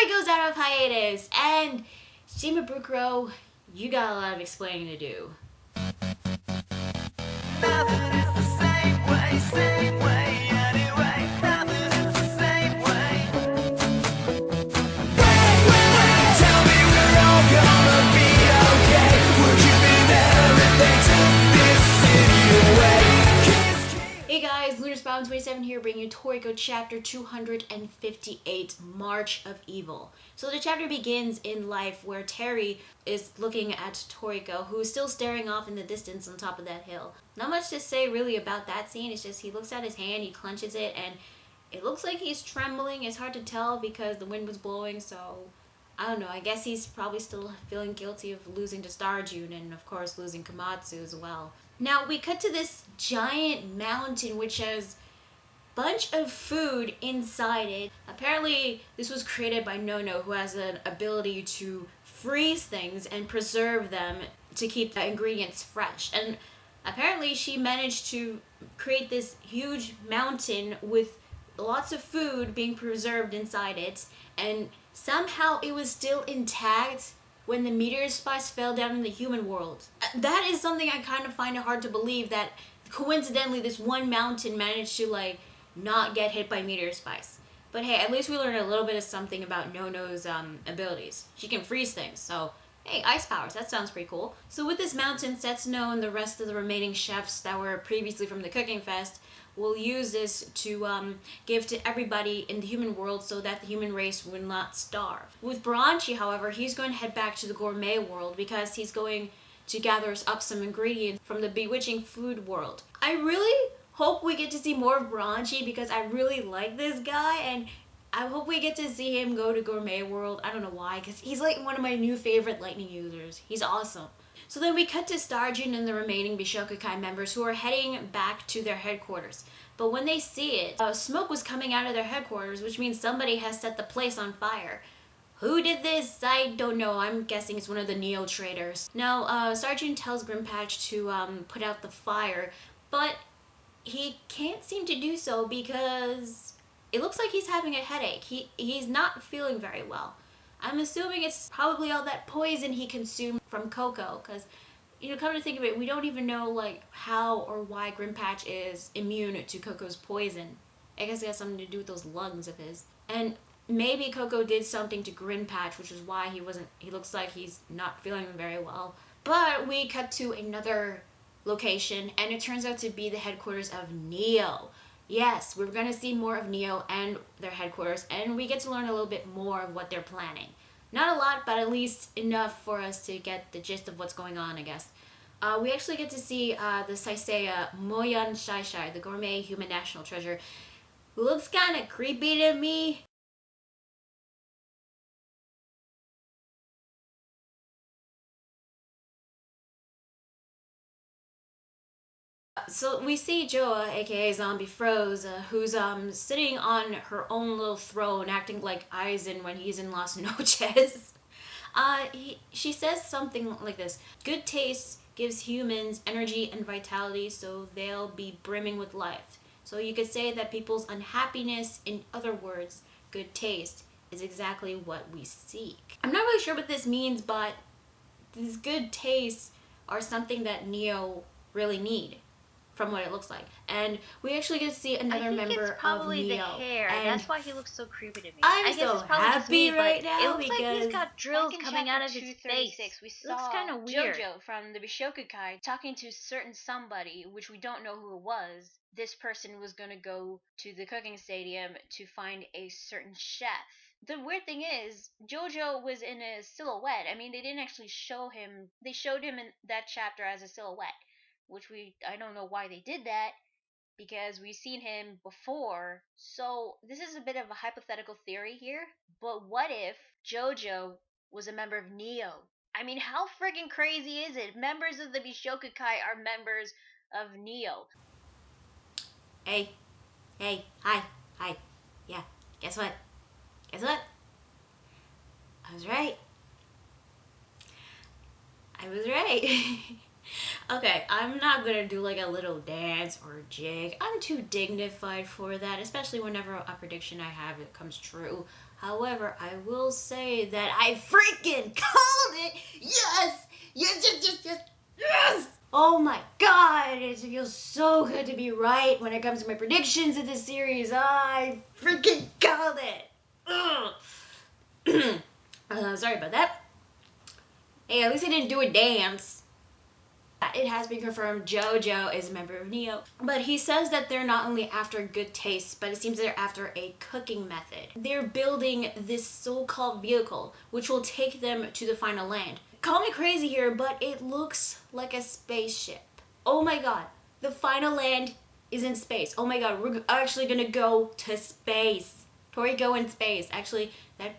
Tori goes out of hiatus, and Shimabukuro, you got a lot of explaining to do. Nothing is the same way anyway. Nothing is the same way. Tell me we're all gonna be okay. Would you be there if they took this city away? Hey guys, Lunar Spawn 27 here, bringing you Toriko chapter 258, March of Evil. So the chapter begins in life where Terry is looking at Toriko, who is still staring off in the distance on top of that hill. Not much to say really about that scene, it's just he looks at his hand, he clenches it, and it looks like he's trembling. It's hard to tell because the wind was blowing, so I don't know, I guess he's probably still feeling guilty of losing to Starjun and of course losing Komatsu as well. Now we cut to this giant mountain which has a bunch of food inside it. Apparently this was created by Nono, who has an ability to freeze things and preserve them to keep the ingredients fresh. And apparently she managed to create this huge mountain with lots of food being preserved inside it, and somehow it was still intact when the Meteor Spice fell down in the human world. That is something I kind of find it hard to believe, that coincidentally this one mountain managed to like not get hit by Meteor Spice. But hey, at least we learned a little bit of something about Nono's abilities. She can freeze things, so hey, ice powers, that sounds pretty cool. So with this mountain, Setsuno and the rest of the remaining chefs that were previously from the Cooking Fest will use this to give to everybody in the human world so that the human race will not starve. With Branchi, however, he's going to head back to the gourmet world because he's going to gather up some ingredients from the bewitching food world. I really hope we get to see more of Branchi because I really like this guy, and I hope we get to see him go to gourmet world. I don't know why, because he's like one of my new favorite lightning users. He's awesome. So then we cut to Starjun and the remaining Bishokukai members who are heading back to their headquarters. But when they see it, smoke was coming out of their headquarters, which means somebody has set the place on fire. Who did this? I don't know. I'm guessing it's one of the Neo traders. Now, Starjun tells Grimpatch to put out the fire, but he can't seem to do so because it looks like he's having a headache. He's not feeling very well. I'm assuming it's probably all that poison he consumed from Coco, because, you know, come to think of it, we don't even know, like, how or why Grimpatch is immune to Coco's poison. I guess it has something to do with those lungs of his. And maybe Coco did something to Grimpatch, which is why he looks like he's not feeling very well. But we cut to another location, and it turns out to be the headquarters of Neo. Yes, we're going to see more of Neo and their headquarters, and we get to learn a little bit more of what they're planning. Not a lot, but at least enough for us to get the gist of what's going on, I guess. We actually get to see the Saiseiya Moyan Shaishai, the gourmet human national treasure, who looks kind of creepy to me. So we see Joa, aka Zombie Froze, who's sitting on her own little throne, acting like Aizen when he's in Las Noches. She says something like this: "Good taste gives humans energy and vitality, so they'll be brimming with life." So you could say that people's unhappiness, in other words, good taste, is exactly what we seek. I'm not really sure what this means, but these good tastes are something that Neo really need, from what it looks like. And we actually get to see another member of Neo. It's probably the hair. That's why he looks so creepy to me. I'm so happy right now it looks because like he's got drills coming out of his face. We It looks kind of weird. Jojo from the Bishokukai talking to certain somebody, which we don't know who it was. This person was going to go to the cooking stadium to find a certain chef. The weird thing is, Jojo was in a silhouette. I mean, they didn't actually show him. They showed him in that chapter as a silhouette, which I don't know why they did that, because we've seen him before. So this is a bit of a hypothetical theory here, but what if Jojo was a member of Neo? I mean, how friggin' crazy is it? Members of the Bishokukai are members of Neo. Hey, hi, yeah, guess what? I was right. Okay, I'm not gonna do like a little dance or jig. I'm too dignified for that, especially whenever a prediction I have it comes true. However, I will say that I freaking called it! Yes! Yes, yes, yes, yes, yes! Oh my god, it feels so good to be right when it comes to my predictions of this series. I freaking called it! Ugh. Sorry about that. Hey, at least I didn't do a dance. It has been confirmed JoJo is a member of Neo, but he says that they're not only after good taste, but it seems they're after a cooking method. They're building this so-called vehicle, which will take them to the final land. Call me crazy here, but it looks like a spaceship. Oh my god, the final land is in space. Oh my god, we're actually gonna go to space. Toriko in space. Actually, that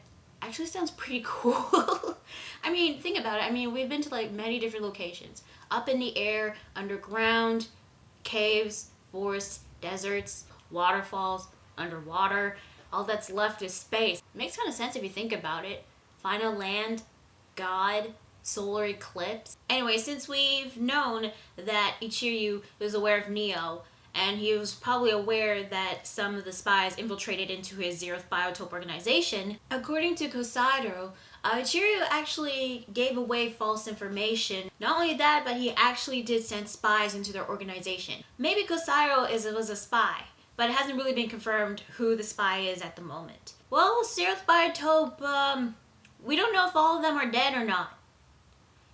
actually sounds pretty cool. I mean, think about it. I mean, we've been to like many different locations. Up in the air, underground, caves, forests, deserts, waterfalls, underwater. All that's left is space. It makes kind of sense if you think about it. Final land, God, solar eclipse. Anyway, since we've known that Ichiryu was aware of Neo, and he was probably aware that some of the spies infiltrated into his zeroth biotope organization, according to Kosairo, Ichiryu actually gave away false information. Not only that, but he actually did send spies into their organization. Maybe Kosairo was a spy, but it hasn't really been confirmed who the spy is at the moment. Well, zeroth biotope, we don't know if all of them are dead or not.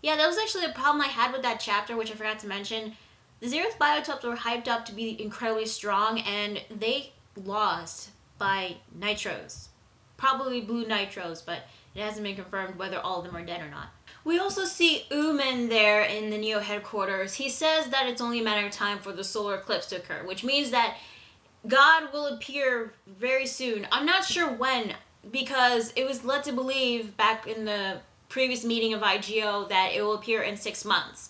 Yeah, that was actually a problem I had with that chapter, which I forgot to mention. The zeroth biotopes were hyped up to be incredibly strong, and they lost by nitros. Probably blue nitros, but it hasn't been confirmed whether all of them are dead or not. We also see Uman there in the Neo headquarters. He says that it's only a matter of time for the solar eclipse to occur, which means that God will appear very soon. I'm not sure when, because it was led to believe back in the previous meeting of IGO that it will appear in 6 months.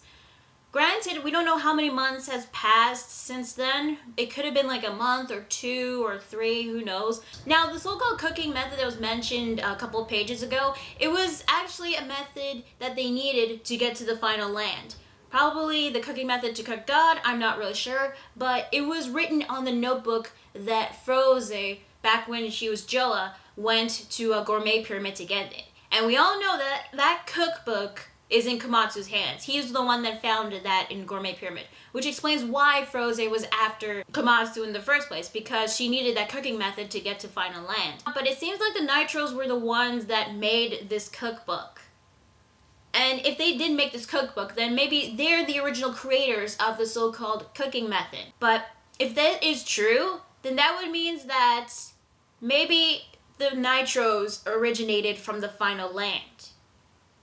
Granted, we don't know how many months has passed since then. It could have been like a month or 2 or 3, who knows. Now, the so-called cooking method that was mentioned a couple of pages ago, it was actually a method that they needed to get to the final land. Probably the cooking method to cook God, I'm not really sure, but it was written on the notebook that Froze, back when she was Joa, went to a gourmet pyramid to get it. And we all know that that cookbook is in Komatsu's hands. He's the one that found that in Gourmet Pyramid, which explains why Froze was after Komatsu in the first place, because she needed that cooking method to get to final land. But it seems like the Nitros were the ones that made this cookbook. And if they did make this cookbook, then maybe they're the original creators of the so-called cooking method. But if that is true, then that would mean that maybe the Nitros originated from the final land.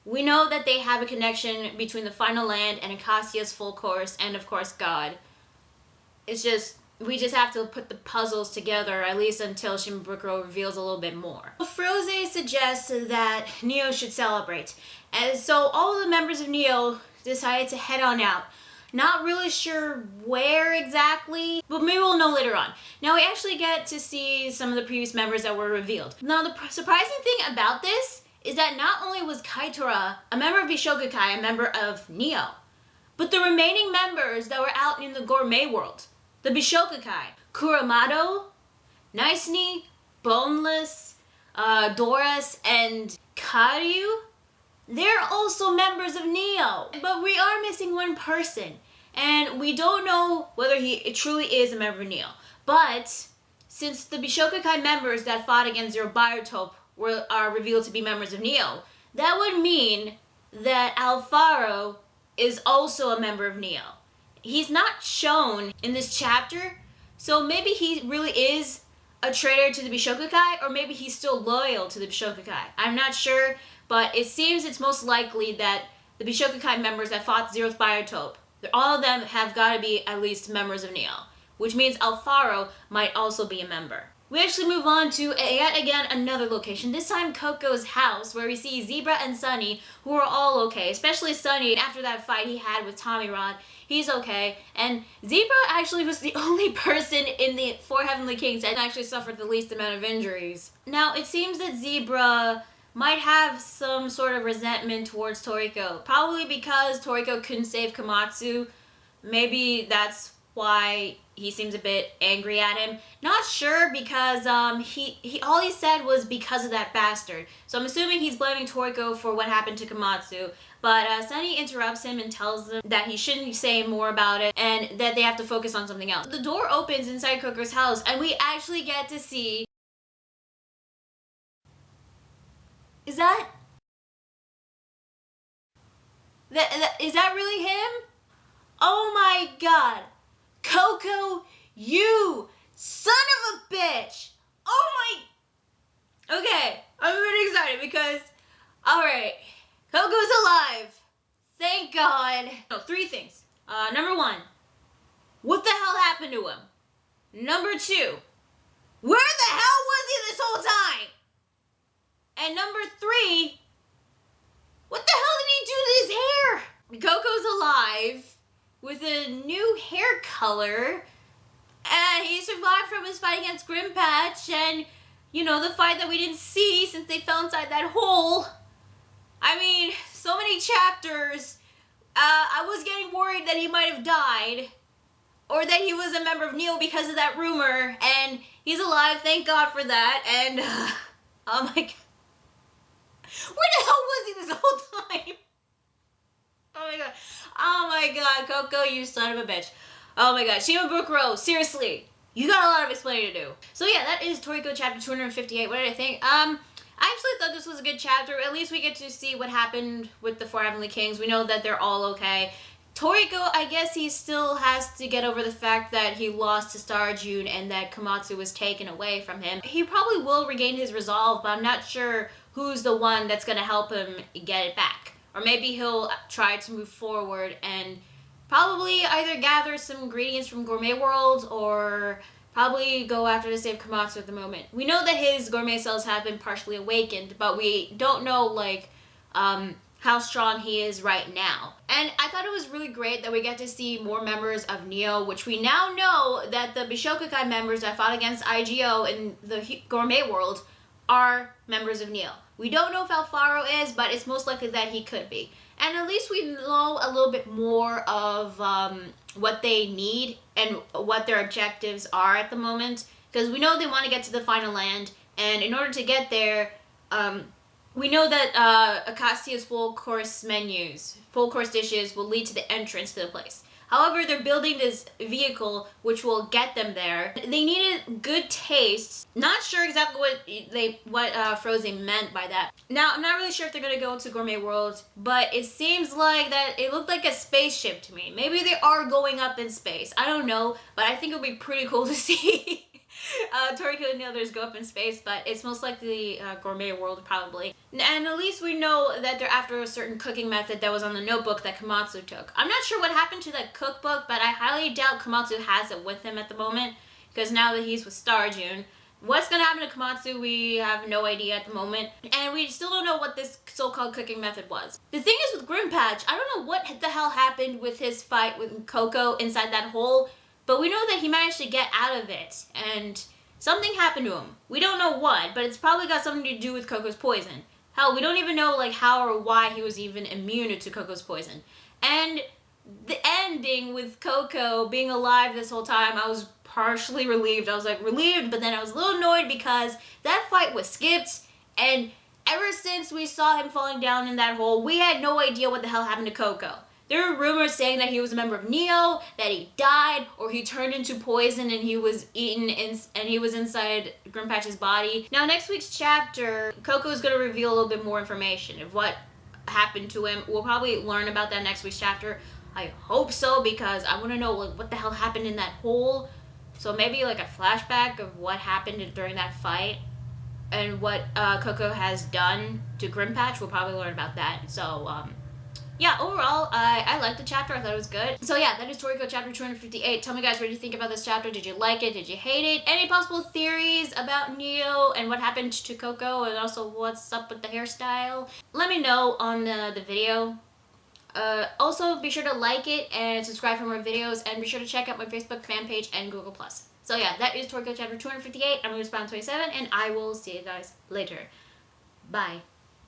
We know that they have a connection between the final land and Acacia's full course, and of course God. It's just, we just have to put the puzzles together, at least until Shimbukuro reveals a little bit more. Froze suggests that Neo should celebrate, and so all of the members of Neo decided to head on out. Not really sure where exactly, but maybe we'll know later on. Now we actually get to see some of the previous members that were revealed. Now the surprising thing about this is that not only was Kaitora a member of Bishokukai, a member of Neo, but the remaining members that were out in the gourmet world, the Bishokukai, Kuramado, Niceny, Boneless, Doris, and Karyu, they're also members of Neo. But we are missing one person, and we don't know whether he truly is a member of Neo. But since the Bishokukai members that fought against Zero Biotope are revealed to be members of Neo, that would mean that Alfaro is also a member of Neo. He's not shown in this chapter, so maybe he really is a traitor to the Bishokukai, or maybe he's still loyal to the Bishokukai. I'm not sure, but it seems it's most likely that the Bishokukai members that fought Zeroth Biotope, all of them have got to be at least members of Neo, which means Alfaro might also be a member. We actually move on to yet again another location, this time Coco's house, where we see Zebra and Sunny, who are all okay, especially Sunny after that fight he had with Tommy Rod. He's okay, and Zebra actually was the only person in the Four Heavenly Kings that actually suffered the least amount of injuries. Now, it seems that Zebra might have some sort of resentment towards Toriko, probably because Toriko couldn't save Komatsu. Maybe that's why he seems a bit angry at him. Not sure, because he all he said was because of that bastard. So I'm assuming he's blaming Toriko for what happened to Komatsu. But Sunny interrupts him and tells him that he shouldn't be saying more about it and that they have to focus on something else. The door opens inside Coco's house and we actually get to see... Is that really him? Oh my god. Coco, you son of a bitch! Oh my... Okay, I'm really excited because... Alright, Coco's alive. Thank God. No, 3 things. Number 1, what the hell happened to him? Number 2, where the hell was he this whole time? And number 3, what the hell did he do to his hair? Coco's alive with a new hair color, and he survived from his fight against Grimpatch, and, you know, the fight that we didn't see since they fell inside that hole. I mean, so many chapters. I was getting worried that he might have died, or that he was a member of Neo because of that rumor, and he's alive, thank God for that, and, oh my god. Where the hell was he this whole time? Oh my god. Oh my god, Coco, you son of a bitch. Oh my god, Shimabukuro, seriously. You got a lot of explaining to do. So yeah, that is Toriko chapter 258. What did I think? I actually thought this was a good chapter. At least we get to see what happened with the 4 Heavenly Kings. We know that they're all okay. Toriko, I guess he still has to get over the fact that he lost to Star June and that Komatsu was taken away from him. He probably will regain his resolve, but I'm not sure who's the one that's going to help him get it back. Or maybe he'll try to move forward and probably either gather some ingredients from Gourmet World or probably go after to save Komatsu at the moment. We know that his gourmet cells have been partially awakened, but we don't know, like, how strong he is right now. And I thought it was really great that we get to see more members of Neo, which we now know that the Bishokukai members that fought against IGO in the Gourmet World are members of Neo. We don't know if Alfaro is, but it's most likely that he could be. And at least we know a little bit more of what they need and what their objectives are at the moment. Because we know they want to get to the final land, and in order to get there, we know that Acacia's full course dishes will lead to the entrance to the place. However, they're building this vehicle which will get them there. They needed good taste. Not sure exactly what Frozen meant by that. Now, I'm not really sure if they're gonna go to Gourmet World, but it seems like that it looked like a spaceship to me. Maybe they are going up in space. I don't know, but I think it would be pretty cool to see Toriko and the others go up in space, but it's most likely Gourmet World probably. And at least we know that they're after a certain cooking method that was on the notebook that Komatsu took. I'm not sure what happened to that cookbook, but I highly doubt Komatsu has it with him at the moment, because now that he's with Star June. What's going to happen to Komatsu, we have no idea at the moment. And we still don't know what this so-called cooking method was. The thing is with Grimpatch, I don't know what the hell happened with his fight with Coco inside that hole, but we know that he managed to get out of it, and something happened to him. We don't know what, but it's probably got something to do with Coco's poison. Hell, we don't even know like how or why he was even immune to Coco's poison. And the ending with Coco being alive this whole time, I was partially relieved. I was like relieved, but then I was a little annoyed because that fight was skipped, and ever since we saw him falling down in that hole, we had no idea what the hell happened to Coco. There were rumors saying that he was a member of Neo, that he died, or he turned into poison and he was eaten and he was inside Grimpatch's body. Now, next week's chapter, Coco is going to reveal a little bit more information of what happened to him. We'll probably learn about that next week's chapter. I hope so, because I want to know like what the hell happened in that hole. So maybe like a flashback of what happened during that fight and what Coco has done to Grimpatch. We'll probably learn about that. So, yeah, overall, I liked the chapter. I thought it was good. So yeah, that is Toriko chapter 258. Tell me guys, what did you think about this chapter? Did you like it? Did you hate it? Any possible theories about Neo and what happened to Coco, and also what's up with the hairstyle? Let me know on the video. Also, be sure to like it and subscribe for more videos, and be sure to check out my Facebook fan page and Google+. So yeah, that is Toriko chapter 258. I'm Lunar Spawn 27, and I will see you guys later. Bye.